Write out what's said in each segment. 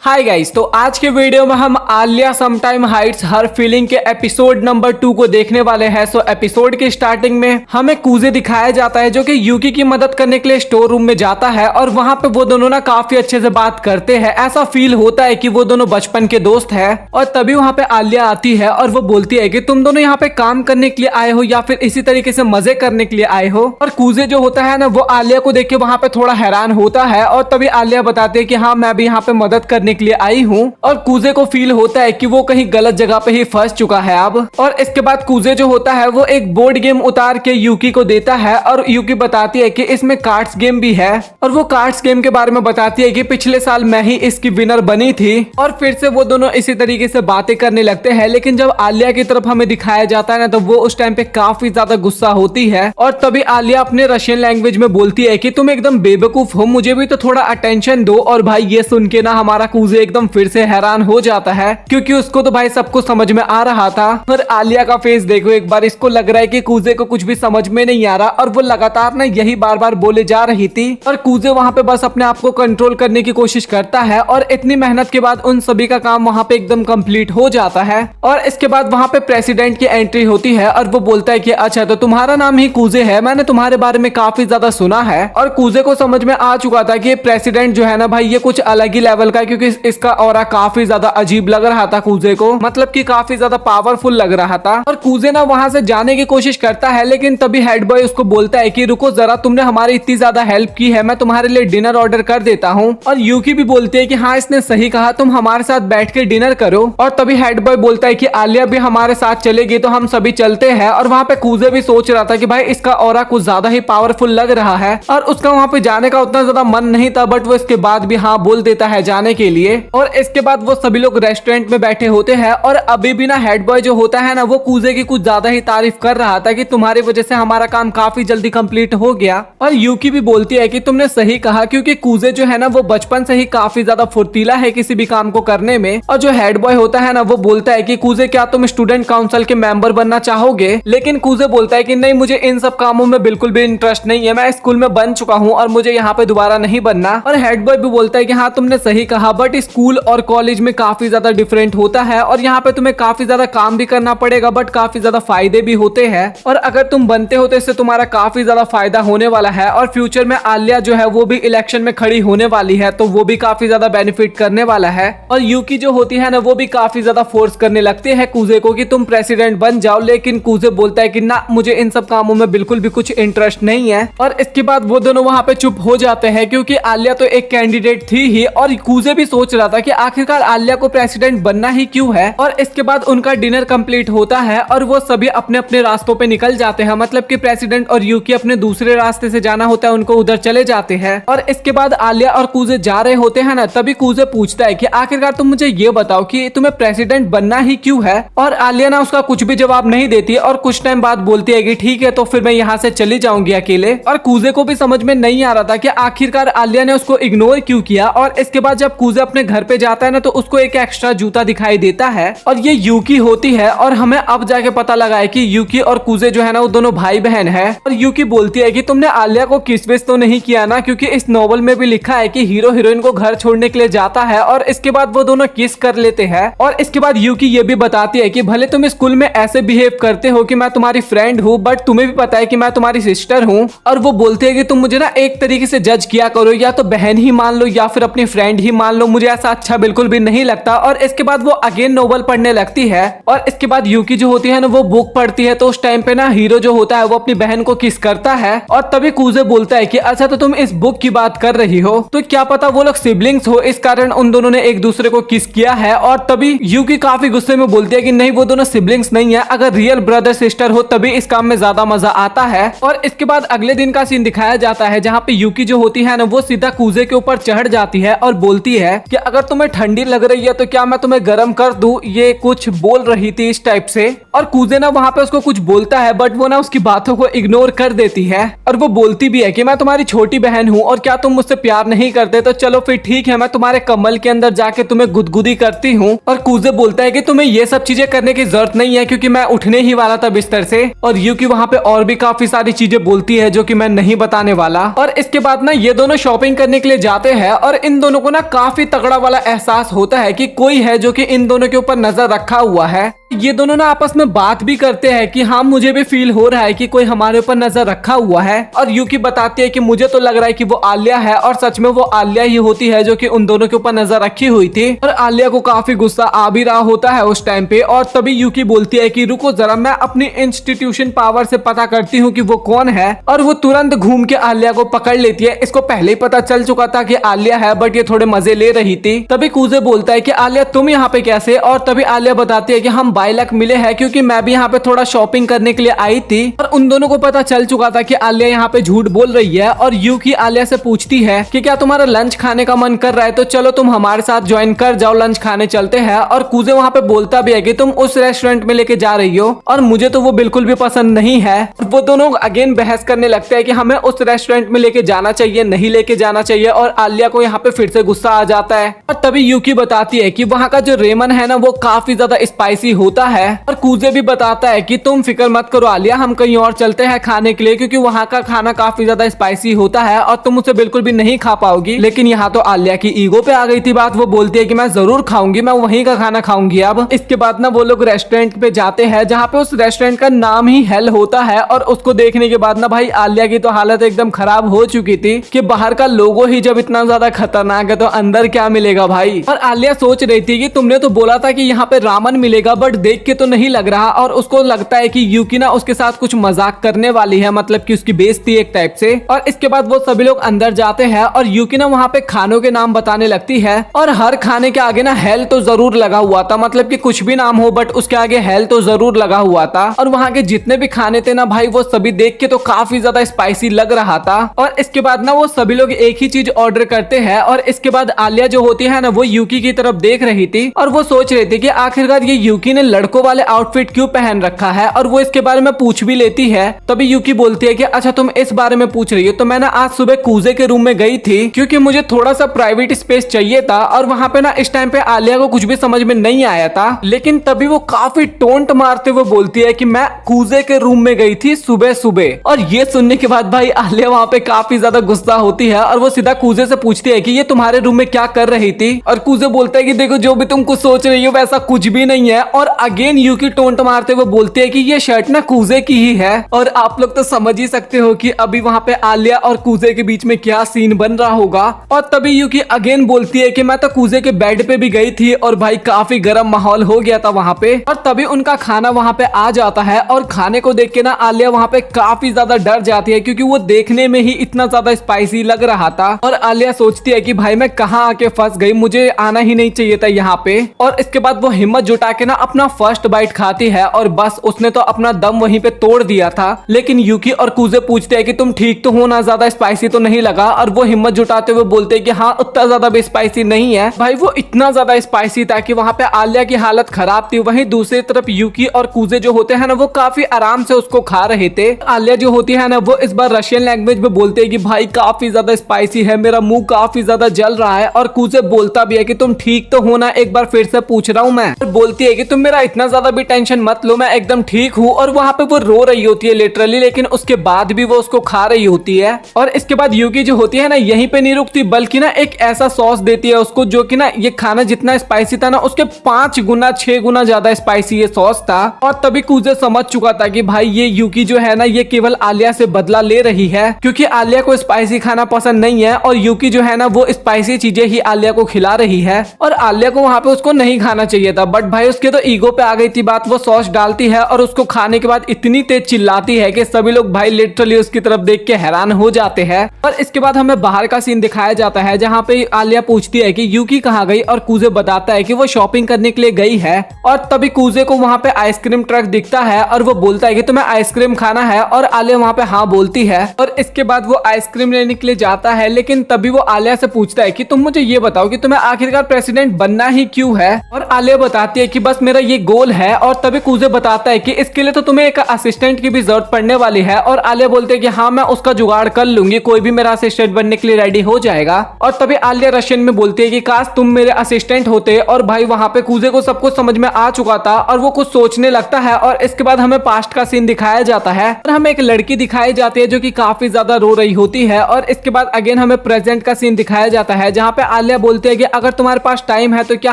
Hi guys, तो आज के वीडियो में हम आलिया समटाइम हाइट्स हर फीलिंग के एपिसोड नंबर 2 को देखने वाले हैं। सो एपिसोड के स्टार्टिंग में हमें कूजे दिखाया जाता है जो कि यूकी की मदद करने के लिए स्टोर रूम में जाता है और वहां पे वो दोनों ना काफी अच्छे से बात करते हैं। ऐसा फील होता है कि वो दोनों बचपन के दोस्त हैं। और तभी वहां पे आलिया आती है और वो बोलती है कि तुम दोनों यहाँ पे काम करने के लिए आए हो या फिर इसी तरीके से मजे करने के लिए आए हो। और कूजे जो होता है ना वो आलिया को देख के वहां पे थोड़ा हैरान होता है और तभी आलिया बताती है कि हाँ, मैं भी यहाँ पे मदद करने के लिए आई हूँ। और कूजे को फील होता है कि वो कहीं गलत जगह पे ही फंस चुका है अब। और इसके बाद कूजे जो होता है वो एक बोर्ड गेम उतार के यूकी को देता है और यूकी बताती है कि इसमें कार्ड्स गेम भी है। और वो कार्ड्स गेम के बारे में बताती है कि पिछले साल मैं ही इसकी विनर बनी थी। और फिर से वो दोनों इसी तरीके से बातें करने लगते हैं। लेकिन जब आलिया की तरफ हमें दिखाया जाता है ना तो वो उस टाइम पे काफी ज्यादा गुस्सा होती है। और तभी आलिया अपने रशियन लैंग्वेज में बोलती है कि तुम एकदम बेवकूफ हो, मुझे भी तो थोड़ा अटेंशन दो। और भाई ये सुन के ना हमारा कूजे एकदम फिर से हैरान हो जाता है क्योंकि उसको तो भाई सब कुछ समझ में आ रहा था। पर आलिया का फेस देखो एक बार, इसको लग रहा है कि कूजे को कुछ भी समझ में नहीं आ रहा और वो लगातार ना यही बार बार बोले जा रही थी। और कूजे वहां पे बस अपने आप को कंट्रोल करने की कोशिश करता है और इतनी मेहनत के बाद उन सभी का काम वहां पे एकदम कंप्लीट हो जाता है। और इसके बाद वहां पे प्रेसिडेंट की एंट्री होती है और वो बोलता है कि अच्छा तो तुम्हारा नाम ही कूजे है, मैंने तुम्हारे बारे में काफी ज्यादा सुना है। और कूजे को समझ में आ चुका था कि प्रेसिडेंट जो है ना भाई ये कुछ अलग ही लेवल का है क्योंकि इसका ऑरा काफी ज्यादा अजीब लग रहा था कूजे को, मतलब कि काफी ज्यादा पावरफुल लग रहा था। और कूजे ना वहां से जाने की कोशिश करता है लेकिन तभी हेड बॉय उसको बोलता है कि रुको जरा, तुमने हमारी इतनी ज्यादा हेल्प की है, मैं तुम्हारे लिए डिनर ऑर्डर कर देता हूँ। और यूकी भी बोलती है कि हाँ इसने सही कहा, तुम हमारे साथ बैठ के डिनर करो। और तभी हेड बॉय बोलता है कि आलिया भी हमारे साथ चलेगी तो हम सभी चलते हैं। और वहाँ पे कूजे भी सोच रहा था कि भाई इसका ऑरा कुछ ज्यादा ही पावरफुल लग रहा है और उसका वहाँ पे जाने का उतना ज्यादा मन नहीं था, बट वो इसके बाद भी हाँ बोल देता है जाने के लिए। और इसके बाद वो सभी लोग रेस्टोरेंट में बैठे होते हैं और अभी भी ना हेड बॉय जो होता है ना वो कूजे की कुछ ज्यादा ही तारीफ कर रहा था कि तुम्हारी वजह से हमारा काम काफी जल्दी कंप्लीट हो गया। और यूकी भी बोलती है कि तुमने सही कहा क्योंकि कूजे जो है ना वो बचपन से ही काफी ज्यादा फुर्तीला है किसी भी काम को करने में। और जो हेड बॉय होता है ना वो बोलता है कि कूजे क्या तुम स्टूडेंट काउंसिल के मेंबर बनना चाहोगे? लेकिन कूजे बोलता है कि नहीं, मुझे इन सब कामों में बिल्कुल भी इंटरेस्ट नहीं है, मैं स्कूल में बन चुका हूँ और मुझे यहाँ पे दोबारा नहीं बनना। और हेड बॉय भी बोलता है कि हाँ तुमने सही कहा, बट स्कूल और कॉलेज में काफी ज्यादा डिफरेंट होता है और यहाँ पे तुम्हें काफी ज्यादा काम भी करना पड़ेगा बट काफी ज्यादा फायदे भी होते हैं। और अगर तुम बनते हो तो इससे तुम्हारा काफी ज्यादा फायदा होने वाला है। और फ्यूचर में आलिया जो है वो भी इलेक्शन में खड़ी होने वाली है तो वो भी काफी ज्यादा बेनिफिट करने वाला है। और यूकी जो होती है ना वो भी काफी ज्यादा फोर्स करने लगते हैं कूजे को कि तुम प्रेसिडेंट बन जाओ। लेकिन कूजे बोलता है कि ना, मुझे इन सब कामों में बिल्कुल भी कुछ इंटरेस्ट नहीं है। और इसके बाद वो दोनों वहां पे चुप हो जाते हैं क्योंकि आलिया तो एक कैंडिडेट थी ही। और कूजे भी सोच रहा था कि आखिरकार आलिया को प्रेसिडेंट बनना ही क्यों है। और इसके बाद उनका डिनर कंप्लीट होता है और वो सभी अपने अपने रास्तों पे निकल जाते हैं, मतलब कि प्रेसिडेंट और यूकी अपने दूसरे रास्ते से जाना होता है उनको उधर चले जाते हैं। और इसके बाद आलिया और कूजे जा रहे होते हैं ना तभी कूजे पूछता है कि आखिरकार तुम मुझे ये बताओ कि तुम्हें प्रेसिडेंट बनना ही क्यों है? और आलिया ना उसका कुछ भी जवाब नहीं देती और कुछ टाइम बाद बोलती है कि ठीक है तो फिर मैं यहाँ से चली जाऊंगी अकेले। और कूजे को भी समझ में नहीं आ रहा था कि आखिरकार आलिया ने उसको इग्नोर क्यों किया। और इसके बाद जब कूजे अपने घर पे जाता है ना तो उसको एक एक्स्ट्रा जूता दिखाई देता है और ये यूकी होती है। और हमें अब जाके पता लगा है कि यूकी और कूजे जो है ना वो दोनों भाई बहन है। और यूकी बोलती है कि तुमने आलिया को किस विश तो नहीं किया ना, क्योंकि इस नॉवल में भी लिखा है कि हीरो हीरोइन को घर छोड़ने के लिए जाता है और इसके बाद वो दोनों किस कर लेते हैं। और इसके बाद यूकी ये भी बताती है कि भले तुम स्कूल में ऐसे बिहेव करते हो कि मैं तुम्हारी फ्रेंड हूँ, बट तुम्हें भी पता है कि मैं तुम्हारी सिस्टर हूँ। और वो बोलती है कि तुम मुझे ना एक तरीके से जज किया करो, या तो बहन ही मान लो या फिर अपनी फ्रेंड ही मान लो, मुझे ऐसा अच्छा बिल्कुल भी नहीं लगता। और इसके बाद वो अगेन नोवेल पढ़ने लगती है। और इसके बाद यूकी जो होती है ना वो बुक पढ़ती है तो उस टाइम पे ना हीरो जो होता है वो अपनी बहन को किस करता है। और तभी कूजे बोलता है कि अच्छा तो तुम इस बुक की बात कर रही हो, तो क्या पता वो लोग सिबलिंग्स हो, इस कारण उन दोनों ने एक दूसरे को किस किया है। और तभी यूकी काफी गुस्से में बोलती है कि नहीं, वो दोनों सिबलिंग्स नहीं है, अगर रियल ब्रदर सिस्टर हो तभी इस काम में ज्यादा मजा आता है। और इसके बाद अगले दिन का सीन दिखाया जाता है जहाँ पे यूकी जो होती है ना वो सीधा कूजे के ऊपर चढ़ जाती है और बोलती है कि अगर तुम्हें ठंडी लग रही है तो क्या मैं तुम्हें गर्म कर दूं, ये कुछ बोल रही थी इस टाइप से। और कूजे ना वहाँ पे उसको कुछ बोलता है बट वो ना उसकी बातों को इग्नोर कर देती है। और वो बोलती भी है कि मैं तुम्हारी छोटी बहन हूँ और क्या तुम मुझसे प्यार नहीं करते, तो चलो फिर ठीक है, मैं तुम्हारे कमल के अंदर जाके तुम्हें गुदगुदी करती हूँ। और कूजे बोलता है कि तुम्हें ये सब चीजें करने की जरूरत नहीं है क्योंकि मैं उठने ही वाला था बिस्तर से। और यूकी वहाँ पे और भी काफी सारी चीजें बोलती है जो कि मैं नहीं बताने वाला। और इसके बाद ना ये दोनों शॉपिंग करने के लिए जाते हैं और इन दोनों को ना काफी तगड़ा वाला एहसास होता है कि कोई है जो कि इन दोनों के ऊपर नजर रखा हुआ है। ये दोनों ना आपस में बात भी करते हैं कि हाँ मुझे भी फील हो रहा है कि कोई हमारे ऊपर नजर रखा हुआ है। और यूकी बताती है कि मुझे तो लग रहा है कि वो आलिया है, और सच में वो आलिया ही होती है जो कि उन दोनों के ऊपर नजर रखी हुई थी। और आलिया को काफी गुस्सा आ भी रहा होता है उस टाइम पे। और तभी यूकी बोलती है कि रुको जरा, मैं अपनी इंस्टीट्यूशन पावर से पता करती हूँ कि वो कौन है। और वो तुरंत घूम के आलिया को पकड़ लेती है। इसको पहले ही पता चल चुका था कि आलिया है, बट ये थोड़े मजे ले रही थी। तभी कूजे बोलता है कि आलिया तुम यहाँ पे कैसे। और तभी आलिया बताती है कि हम बाय लक मिले हैं, क्योंकि मैं भी यहाँ पे थोड़ा शॉपिंग करने के लिए आई थी। और उन दोनों को पता चल चुका था कि आलिया यहाँ पे झूठ बोल रही है। और यूकी आलिया से पूछती है कि क्या तुम्हारा लंच खाने का मन कर रहा है, तो चलो तुम हमारे साथ ज्वाइन कर जाओ, लंच खाने चलते हैं। और कूजे वहाँ पे बोलता भी है कि तुम उस रेस्टोरेंट में लेके जा रही हो, और मुझे तो वो बिल्कुल भी पसंद नहीं है। वो दोनों अगेन बहस करने लगते हैं कि हमें उस रेस्टोरेंट में लेके जाना चाहिए, नहीं लेके जाना चाहिए। और आलिया को यहाँ पे फिर से गुस्सा आ जाता है। और तभी यूकी बताती है कि वहाँ का जो रेमन है ना वो काफी ज्यादा स्पाइसी होता है। और कूजे भी बताता है कि तुम फिक्र मत करो आलिया, हम कहीं और चलते हैं खाने के लिए, क्योंकि वहाँ का खाना काफी ज्यादा स्पाइसी होता है और तुम उसे बिल्कुल भी नहीं खा पाओगी। लेकिन यहाँ तो आलिया की ईगो पे आ गई थी बात। वो बोलती है कि मैं जरूर खाऊंगी, मैं वहीं का खाना खाऊंगी। अब इसके बाद ना वो लोग रेस्टोरेंट पे जाते हैं, जहाँ पे उस रेस्टोरेंट का नाम ही हेल होता है। और उसको देखने के बाद ना भाई आलिया की तो हालत एकदम खराब हो चुकी थी कि बाहर का लोगो ही जब इतना ज्यादा खतरनाक है तो अंदर क्या मिलेगा भाई। और आलिया सोच रही थी कि तुमने तो बोला था कि यहाँ पे रामन मिलेगा, बट देख के तो नहीं लग रहा। और उसको लगता है कि यूकी ना उसके साथ कुछ मजाक करने वाली है, मतलब कि उसकी बेइज्जती एक टाइप से। और इसके बाद वो सभी लोग अंदर जाते हैं और यूकी ना वहाँ पे खानों के नाम बताने लगती है। और हर खाने के आगे ना हेल तो जरूर लगा हुआ था, मतलब कि कुछ भी नाम हो बट उसके आगे हेल तो जरूर लगा हुआ था। और वहाँ के जितने भी खाने थे ना भाई वो सभी देख के तो काफी ज्यादा स्पाइसी लग रहा था। और इसके बाद ना वो सभी लोग एक ही चीज ऑर्डर करते हैं। और इसके बाद आलिया जो होती है ना वो यूकी की तरफ देख रही थी और वो सोच रही थी कि आखिरकार ये यूकी ने लड़कों वाले आउटफिट क्यों पहन रखा है। और वो इसके बारे में पूछ भी लेती है। तभी यूकी बोलती है कि अच्छा तुम इस बारे में पूछ रही हो, तो मैं ना आज सुबह कूजे के रूम में गई थी, क्योंकि मुझे थोड़ा सा प्राइवेट स्पेस चाहिए था। और वहाँ पे ना इस टाइम पे आलिया को कुछ भी समझ में नहीं आया था। लेकिन तभी वो काफी टोंट मारते हुए बोलती है कि मैं कूजे के रूम में गई थी सुबह सुबह। और ये सुनने के बाद भाई आलिया वहाँ पे काफी ज्यादा गुस्सा होती है और वो सीधा कूजे से पूछती है कि ये तुम्हारे रूम में क्या कर रही थी। और कूजे बोलता है कि देखो जो भी तुम कुछ सोच रही हो वैसा कुछ भी नहीं है। और अगेन यूकी टोंट मारते हुए बोलती है कि ये शर्ट ना कूजे की ही है। और आप लोग तो समझ ही सकते हो कि अभी वहाँ पे आलिया और कूजे के बीच में क्या सीन बन रहा होगा। और तभी यूकी अगेन बोलती है कि मैं तो कूजे के बेड पे भी गई थी और भाई काफी गर्म माहौल हो गया था वहाँ पे। और तभी उनका खाना वहाँ पे आ जाता है और खाने को देख के ना आलिया वहाँ पे काफी ज्यादा डर जाती है, क्योंकि वो देखने में ही इतना ज्यादा स्पाइसी लग रहा था। और आलिया सोचती है कि भाई मैं कहाँ आके फंस गई, मुझे आना ही नहीं चाहिए था यहाँ पे। और इसके बाद वो हिम्मत जुटा के ना अपना फर्स्ट बाइट खाती है और बस उसने तो अपना दम वहीं पे तोड़ दिया था। लेकिन यूकी और कूजे पूछते हैं कि तुम ठीक तो हो ना, ज्यादा स्पाइसी तो नहीं लगा। और वो हिम्मत जुटाते हुए बोलते हैं कि हाँ उतना ज्यादा भी स्पाइसी नहीं है। भाई वो इतना ज्यादा स्पाइसी था कि वहाँ पे आलिया की हालत खराब थी। वहीं दूसरी तरफ यूकी और कूजे जो होते हैं ना वो काफी आराम से उसको खा रहे थे। आलिया जो होती है ना वो इस बार रशियन लैंग्वेज में बोलते हैं कि भाई काफी ज्यादा स्पाइसी है, मेरा मुंह काफी ज्यादा जल रहा है। और कूजे बोलता भी है कि तुम ठीक तो हो ना, एक बार फिर से पूछ रहा हूँ मैं। और बोलती है कि तुम मेरा इतना ज्यादा भी टेंशन मत लो, मैं एकदम ठीक हूँ। और वहाँ पे वो रो रही होती है लिटरली, लेकिन उसके बाद भी वो उसको खा रही होती है। और इसके बाद यूकी जो होती है ना यहीं पे नहीं रुकती, बल्कि ना एक ऐसा सॉस देती है उसको जो कि ना ये खाना जितना स्पाइसी था ना उसके 5 गुना 6 गुना ज्यादा स्पाइसी ये सॉस था। और तभी कूजे समझ चुका था कि भाई ये यूकी जो है ना ये केवल आलिया से बदला ले रही है, क्योंकि आलिया को स्पाइसी खाना पसंद नहीं है। और यूकी जो है ना वो स्पाइसी चीजें ही आलिया को खिला रही है। और आलिया को वहाँ पे उसको नहीं खाना चाहिए था, बट भाई उसके तो ईगो पे आ गई थी बात। वो सॉस डालती है और उसको खाने के बाद इतनी तेज चिल्लाती है कि सभी लोग भाई लिटरली उसकी तरफ देख के हैरान हो जाते हैं। और इसके बाद हमें बाहर का सीन दिखाया जाता है, जहाँ पे आलिया पूछती है कि यूकी कहाँ गई। और कूजे बताता है कि वो शॉपिंग करने के लिए गई है। और तभी कूजे को वहाँ पे आइसक्रीम ट्रक दिखता है और वो बोलता है कि तुम्हें आइसक्रीम खाना है। और आलिया वहाँ पे हाँ बोलती है। और इसके बाद वो आइसक्रीम लेने के लिए जाता है, लेकिन तभी वो आलिया से पूछता है कि तुम मुझे ये बताओ कि तुम्हें आखिरकार प्रेसिडेंट बनना ही क्यों है। और आलिया बताती है कि बस मेरा ये गोल है। और तभी कूजे बताता है कि इसके लिए तो तुम्हें एक असिस्टेंट की भी जरूरत पड़ने वाली है। और आलिया बोलते है कि हाँ मैं उसका जुगाड़ कर लूंगी, कोई भी मेरा असिस्टेंट बनने के लिए रेडी हो जाएगा। और तभी आलिया रशियन में बोलती है कि काश तुम मेरे असिस्टेंट होते। और भाई वहां पे कूजे को सब कुछ समझ में आ चुका था और वो कुछ सोचने लगता है। और इसके बाद हमें पास्ट का सीन दिखाया जाता है और हमें एक लड़की दिखाई जाती है जो कि काफी ज्यादा रो रही होती है। और इसके बाद अगेन हमें प्रेजेंट का सीन दिखाया जाता है जहाँ पे आलिया बोलती है कि अगर तुम्हारे पास टाइम है तो क्या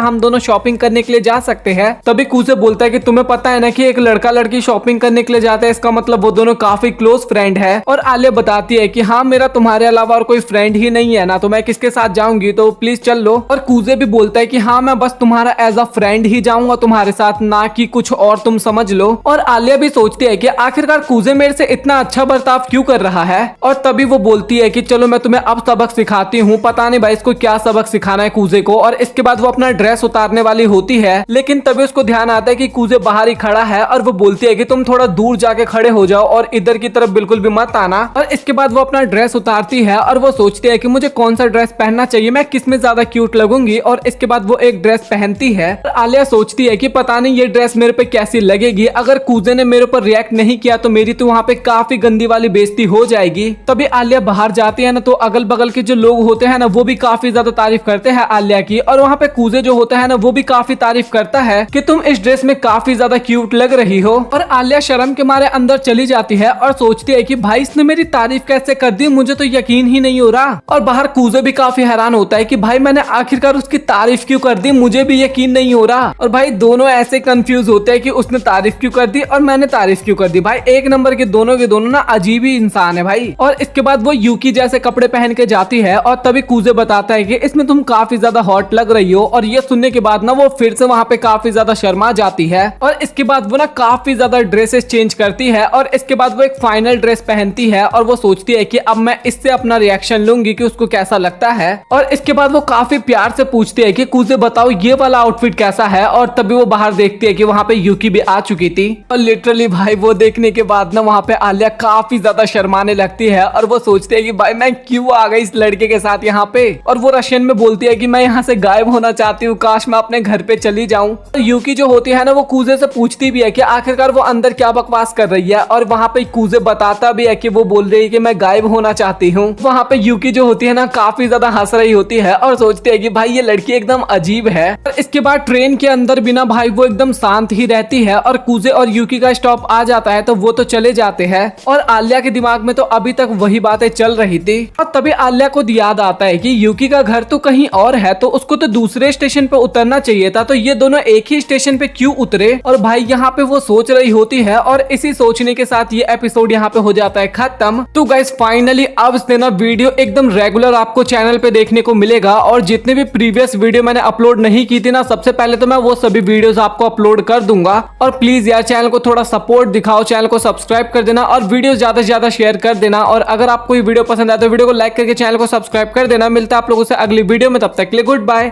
हम दोनों शॉपिंग करने के लिए जा सकते हैं। तभी कूजे बोलता है कि तुम्हें पता है ना कि एक लड़का लड़की शॉपिंग करने के लिए जाता है, इसका मतलब वो दोनों काफी क्लोज फ्रेंड है। और आलिया बताती है कि हाँ मेरा तुम्हारे अलावा और कोई फ्रेंड ही नहीं है ना, तो मैं किसके साथ जाऊंगी, तो प्लीज चल लो। और कूजे भी बोलता है कि हाँ मैं बस तुम्हारा एज अ फ्रेंड ही जाऊंगा तुम्हारे साथ, ना कि कुछ और, तुम समझ लो। और आलिया भी सोचती है कि आखिरकार कूजे मेरे से इतना अच्छा बर्ताव क्यों कर रहा है। और तभी वो बोलती है कि चलो मैं तुम्हें अब सबक सिखाती हूँ। पता नहीं भाई इसको क्या सबक सिखाना है कूजे को। और इसके बाद वो अपना ड्रेस उतारने वाली होती है, लेकिन तभी उसको ध्यान आता है कि कूजे बाहर ही खड़ा है। और वो बोलती है कि तुम थोड़ा दूर जाके खड़े हो जाओ और इधर की तरफ बिल्कुल भी मत आना। और इसके बाद वो अपना ड्रेस उतारती है और वो सोचती है कि मुझे कौन सा ड्रेस पहनना चाहिए, मैं किस में ज्यादा क्यूट लगूंगी। और इसके बाद वो एक ड्रेस पहनती है। और आलिया सोचती है कि पता नहीं ये ड्रेस मेरे पे कैसी लगेगी, अगर कूजे ने मेरे ऊपर रिएक्ट नहीं किया तो मेरी तो वहाँ पे काफी गंदी वाली बेइज्जती हो जाएगी। तभी आलिया बाहर जाती है ना, तो अगल बगल के जो लोग होते हैं ना वो भी काफी ज्यादा तारीफ करते हैं आलिया की। और वहाँ पे कूजे जो होता है ना वो भी काफी तारीफ करता है कि तुम इस ड्रेस में काफी ज्यादा क्यूट लग रही हो। और आलिया शर्म के मारे अंदर चली जाती है और सोचती है कि भाई इसने मेरी तारीफ कैसे कर दी, मुझे तो यकीन ही नहीं हो रहा। और बाहर कूजे भी काफी हैरान होता है कि भाई मैंने आखिरकार उसकी तारीफ क्यों कर दी, मुझे भी यकीन नहीं हो रहा। और भाई दोनों ऐसे कंफ्यूज होते हैं कि उसने तारीफ क्यों कर दी और मैंने तारीफ क्यों कर दी। भाई एक नंबर के दोनों ना अजीब ही इंसान है भाई। और इसके बाद वो यूकी जैसे कपड़े पहन के जाती है और तभी कूजे बताता है कि इसमें तुम काफी ज्यादा हॉट लग रही हो। और ये सुनने के बाद ना वो फिर से वहाँ पे काफी ज्यादा शर्मा जाती है। और इसके बाद वो ना काफी ज्यादा ड्रेसेस चेंज करती है। और इसके बाद वो एक फाइनल ड्रेस पहनती है और वो सोचती है कि अब मैं इससे अपना रिएक्शन लूंगी कि उसको कैसा लगता है। और इसके बाद वो काफी प्यार से पूछती है कि कूजे बताओ ये वाला आउटफिट कैसा है। और तभी वो बाहर देखती है कि वहाँ पे यूकी भी आ चुकी थी। और लिटरली भाई वो देखने के बाद ना वहाँ पे आलिया काफी ज्यादा शर्माने लगती है और वो सोचती है कि भाई मैं क्यों आ गई इस लड़के के साथ यहाँ पे। और वो रशियन में बोलती है कि मैं यहाँ से गायब होना चाहती हूँ, काश मैं अपने घर पे चली जाऊँ। यूकी जो होती है ना वो कूजे से पूछती भी है कि आखिरकार वो अंदर क्या बकवास कर रही है। और वहाँ पे कूजे बताता भी है कि वो बोल रही है कि मैं गायब होना चाहती हूँ। वहाँ पे यूकी जो होती है ना काफी ज्यादा हंस रही होती है और सोचती है कि भाई ये लड़की एकदम अजीब है। और इसके बाद ट्रेन के अंदर बिना भाई वो एकदम शांत ही रहती है। और कूजे और यूकी का स्टॉप आ जाता है तो वो तो चले जाते हैं। और आलिया के दिमाग में तो अभी तक वही बातें चल रही थी। और तभी आलिया को याद आता है कि यूकी का घर तो कहीं और है, तो उसको तो दूसरे स्टेशन पे उतरना चाहिए था, तो ये दोनों एक ही स्टेशन पे क्यों उतरे। और भाई यहाँ पे वो सोच रही होती है और इसी सोचने के साथ ये एपिसोड यहाँ पे हो जाता है खत्म। तो गाइस फाइनली अब से ना वीडियो एकदम रेगुलर आपको चैनल पे देखने को मिलेगा। और जितने भी प्रीवियस वीडियो मैंने अपलोड नहीं की थी ना, सबसे पहले तो मैं वो सभी वीडियोस आपको अपलोड कर दूंगा। और प्लीज यार चैनल को थोड़ा सपोर्ट दिखाओ, चैनल को सब्सक्राइब कर देना और वीडियो ज्यादा से ज्यादा शेयर कर देना। और अगर आपको ये वीडियो पसंद आए तो वीडियो को लाइक करके चैनल को सब्सक्राइब कर देना। मिलता है आप लोगों से अगली वीडियो में, तब तक के लिए गुड बाय।